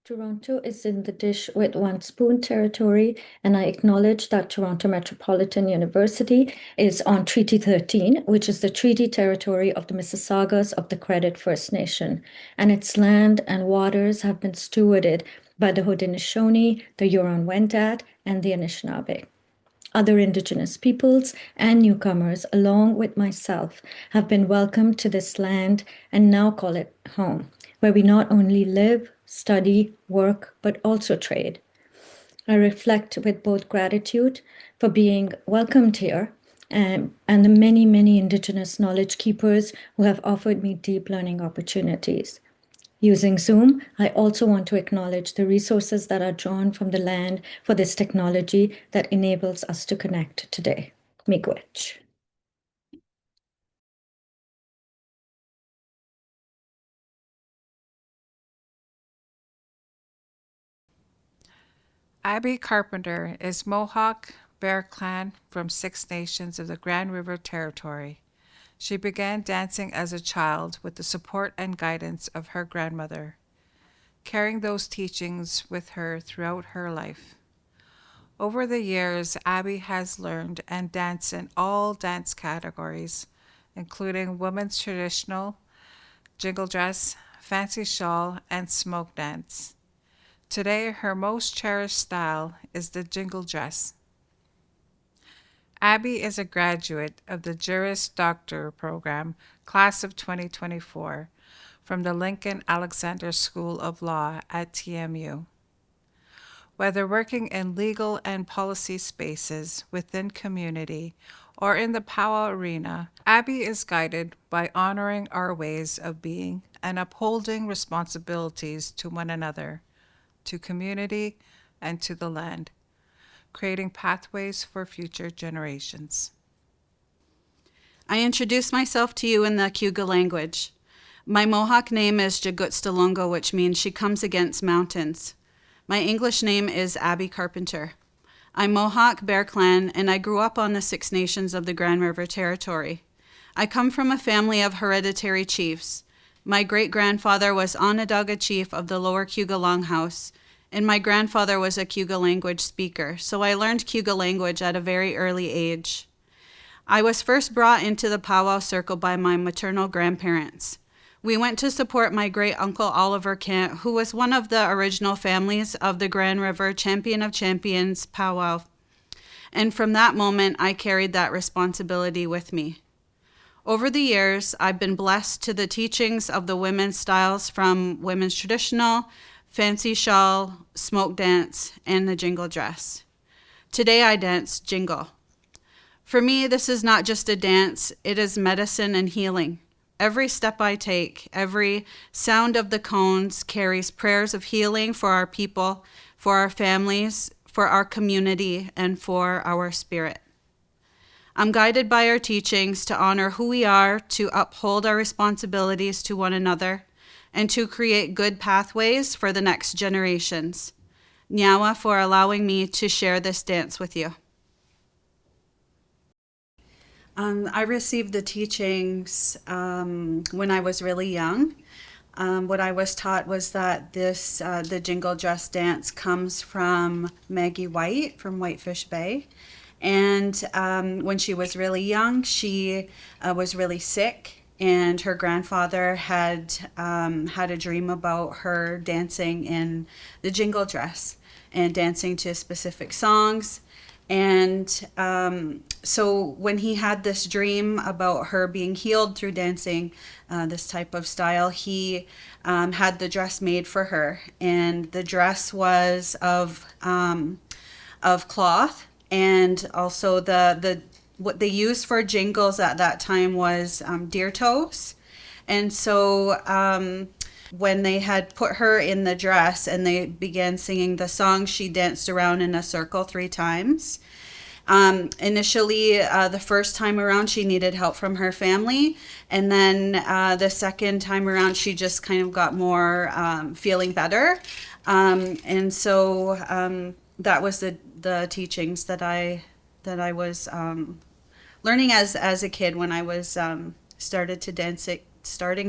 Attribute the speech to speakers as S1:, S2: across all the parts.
S1: Toronto is in the dish with one spoon territory, and I acknowledge that Toronto Metropolitan University is on Treaty 13, which is the treaty territory of the Mississaugas of the Credit First Nation, and its land and waters have been stewarded by the Haudenosaunee, the Huron-Wendat, and the Anishinaabe. Other Indigenous peoples and newcomers, along with myself, have been welcomed to this land and now call it home, where we not only live, study, work, but also trade. I reflect with both gratitude for being welcomed here and the many, many Indigenous knowledge keepers who have offered me deep learning opportunities. Using Zoom, I also want to acknowledge the resources that are drawn from the land for this technology that enables us to connect today. Miigwech.
S2: Abby Carpenter is Mohawk Bear Clan from Six Nations of the Grand River Territory. She began dancing as a child with the support and guidance of her grandmother, carrying those teachings with her throughout her life. Over the years, Abby has learned and danced in all dance categories, including women's traditional, jingle dress, fancy shawl, and smoke dance. Today, her most cherished style is the jingle dress. Abby is a graduate of the Juris Doctor program, class of 2024, from the Lincoln Alexander School of Law at TMU. Whether working in legal and policy spaces within community or in the powwow arena, Abby is guided by honoring our ways of being and upholding responsibilities to one another, to community, and to the land, creating pathways for future generations.
S3: I introduce myself to you in the Cayuga language. My Mohawk name is Jagutstalongo, which means she comes against mountains. My English name is Abby Carpenter. I'm Mohawk Bear Clan, and I grew up on the Six Nations of the Grand River Territory. I come from a family of hereditary chiefs. My great-grandfather was Onondaga chief of the Lower Cayuga Longhouse, and my grandfather was a Cayuga language speaker, so I learned Cayuga language at a very early age. I was first brought into the powwow circle by my maternal grandparents. We went to support my great-uncle Oliver Kent, who was one of the original families of the Grand River Champion of Champions powwow. And from that moment, I carried that responsibility with me. Over the years, I've been blessed to the teachings of the women's styles from women's traditional, fancy shawl, smoke dance, and the jingle dress. Today I dance jingle. For me, this is not just a dance, it is medicine and healing. Every step I take, every sound of the cones carries prayers of healing for our people, for our families, for our community, and for our spirit. I'm guided by our teachings to honor who we are, to uphold our responsibilities to one another, and to create good pathways for the next generations. Nyawa for allowing me to share this dance with you. I received the teachings when I was really young. What I was taught was that the jingle dress dance comes from Maggie White from Whitefish Bay. And when she was really young, she was really sick, and her grandfather had had a dream about her dancing in the jingle dress and dancing to specific songs. And so when he had this dream about her being healed through dancing this type of style, he had the dress made for her. And the dress was of cloth, and also the what they used for jingles at that time was deer toes. And so when they had put her in the dress and they began singing the song, she danced around in a circle 3 times. Initially, the first time around, she needed help from her family. And then the second time around, she just kind of got more feeling better. And so that was the teachings that I was learning as a kid when I was starting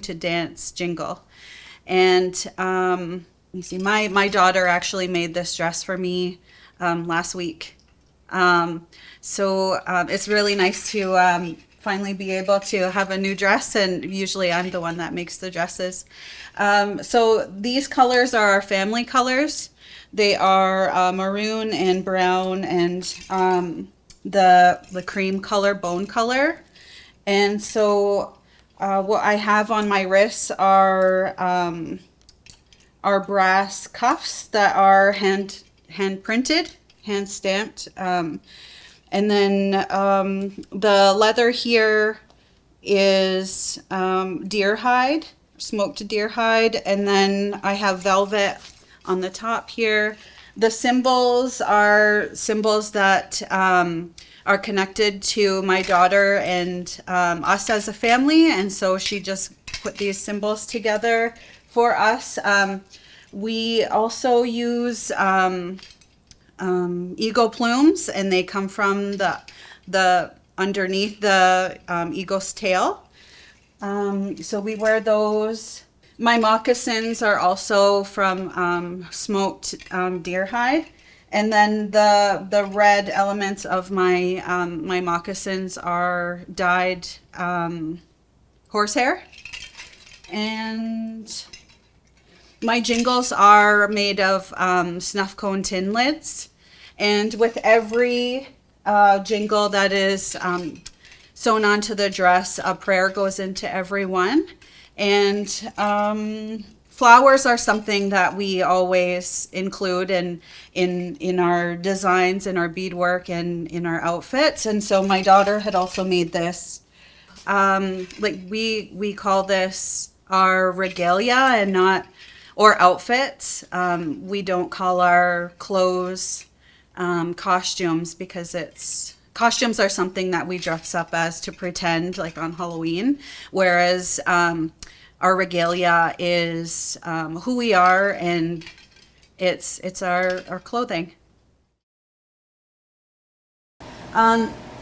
S3: to dance jingle. And you see, my daughter actually made this dress for me last week. So it's really nice to finally be able to have a new dress, and usually I'm the one that makes the dresses. So these colors are our family colors. They are maroon and brown and the cream color, bone color. And so what I have on my wrists are brass cuffs that are hand printed, hand stamped. And then the leather here is deer hide, smoked deer hide. And then I have velvet on the top here. The symbols are symbols that are connected to my daughter and us as a family. And so she just put these symbols together for us. We also use eagle plumes, and they come from the underneath the eagle's tail. So we wear those. My moccasins are also from smoked deer hide, and then the red elements of my my moccasins are dyed horsehair, and my jingles are made of snuff cone tin lids. And with every jingle that is sewn onto the dress, a prayer goes into every one. And flowers are something that we always include in our designs, in our beadwork, and in our outfits. And so my daughter had also made this. Like we call this our regalia and not, or outfits. We don't call our clothes costumes, because costumes are something that we dress up as to pretend, like on Halloween, whereas our regalia is who we are, and it's our clothing.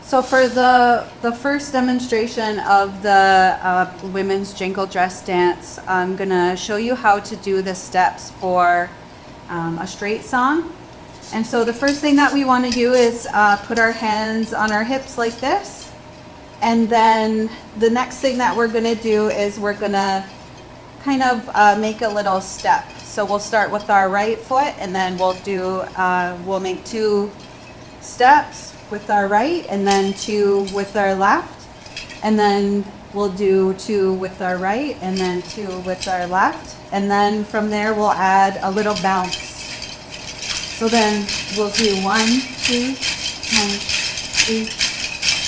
S3: So for the first demonstration of the women's jingle dress dance, I'm gonna show you how to do the steps for a straight song. And so the first thing that we want to do is put our hands on our hips like this. And then the next thing that we're gonna do is we're gonna kind of make a little step. So we'll start with our right foot, and then we'll make 2 steps with our right, and then 2 with our left, and then we'll do 2 with our right, and then 2 with our left, and then from there we'll add a little bounce. So then we'll do 1, 2, 1, 2,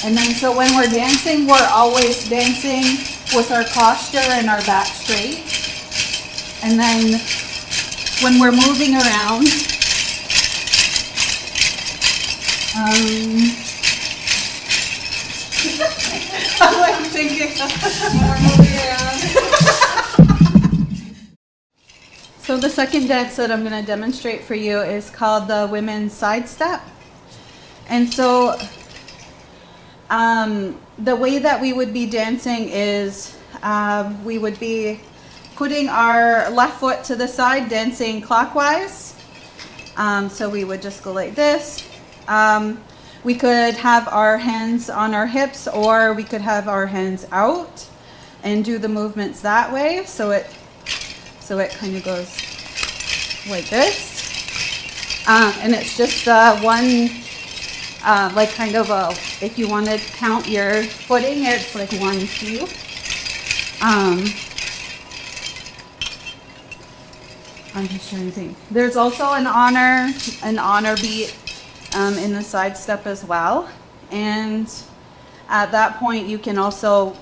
S3: and then so when we're dancing, we're always dancing with our posture and our back straight. And then when we're moving around, I'm like thinking when we're moving around. So the second dance that I'm going to demonstrate for you is called the women's side step. And so the way that we would be dancing is we would be putting our left foot to the side, dancing clockwise. So we would just go like this. We could have our hands on our hips, or we could have our hands out and do the movements that way. So it kind of goes like this. And it's just one, like kind of a, if you want to count your footing, it's like 1, 2. I'm just trying to think. There's also an honor beat in the side step as well. And at that point, you can also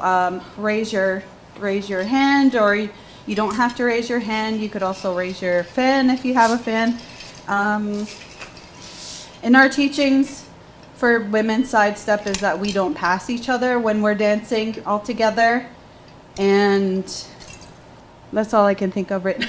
S3: raise your hand, or you don't have to raise your hand. You could also raise your fan if you have a fan. In our teachings for women's side step is that we don't pass each other when we're dancing all together. And that's all I can think of right now.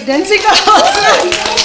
S3: dancing dolls.